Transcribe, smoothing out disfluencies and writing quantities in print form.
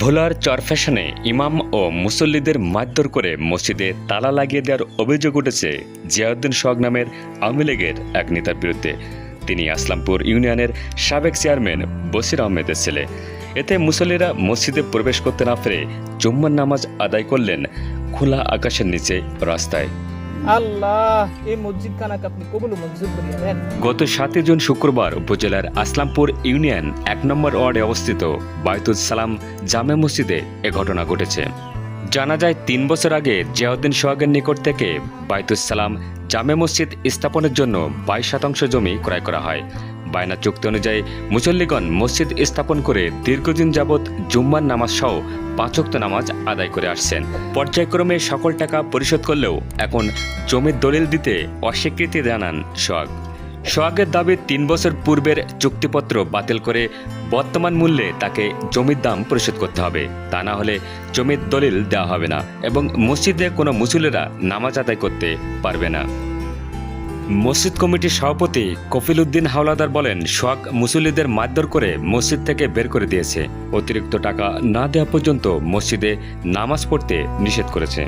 ভোলার চরফ্যাশনে ইমাম ও মুসল্লিদের মারধর করে মসজিদে তালা লাগিয়ে দেওয়ার অভিযোগ উঠেছে জিয়াউদ্দিন সোহাগ নামের আওয়ামী লীগের এক নেতার বিরুদ্ধে। তিনি আসলামপুর ইউনিয়নের সাবেক চেয়ারম্যান বশির আহমেদের ছেলে। এতে মুসল্লিরা মসজিদে প্রবেশ করতে না পেরে জুম্মার নামাজ আদায় করলেন খোলা আকাশের নিচে রাস্তায়। আল্লাহ এই মসজিদ খানাকে আপনি কবুল মঞ্জুর করিয়া দেন। গত 7 জুন শুক্রবার উপজেলার আসলামপুর ইউনিয়ন 1 নম্বর ওয়ার্ডে অবস্থিত বায়তুস সালাম জামে মসজিদে এ ঘটনা ঘটেছে। জানা যায় 3 বছর আগে জিয়াউদ্দিন সোহাগের নিকট থেকে বায়তুস সালাম জামে মসজিদ স্থাপনের জন্য 22% জমি ক্রয় করা হয়। বায়না চুক্তি অনুযায়ী মুসল্লিগণ মসজিদ স্থাপন করে দীর্ঘদিন যাবৎ জুম্মার নামাজ সহ 5 ওয়াক্ত নামাজ আদায় করে আসছেন। পর্যায়ক্রমে সকল টাকা পরিশোধ করলেও এখন জমির দলিল দিতে অস্বীকৃতি জানান সোহাগের দাবি 3 বছর পূর্বের চুক্তিপত্র বাতিল করে বর্তমান মূল্যে তাকে জমির দাম পরিশোধ করতে হবে, তা না হলে জমির দলিল দেওয়া হবে না এবং মসজিদে কোনো মুসল্লিরা নামাজ আদায় করতে পারবে না। মসজিদ কমিটির সভাপতি কফিল উদ্দিন হাওলাদার বলেন, সোহাগ মুসল্লিদের মারধর করে মসজিদ থেকে বের করে দিয়েছে। অতিরিক্ত টাকা না দেওয়া পর্যন্ত মসজিদে নামাজ পড়তে নিষেধ করেছে।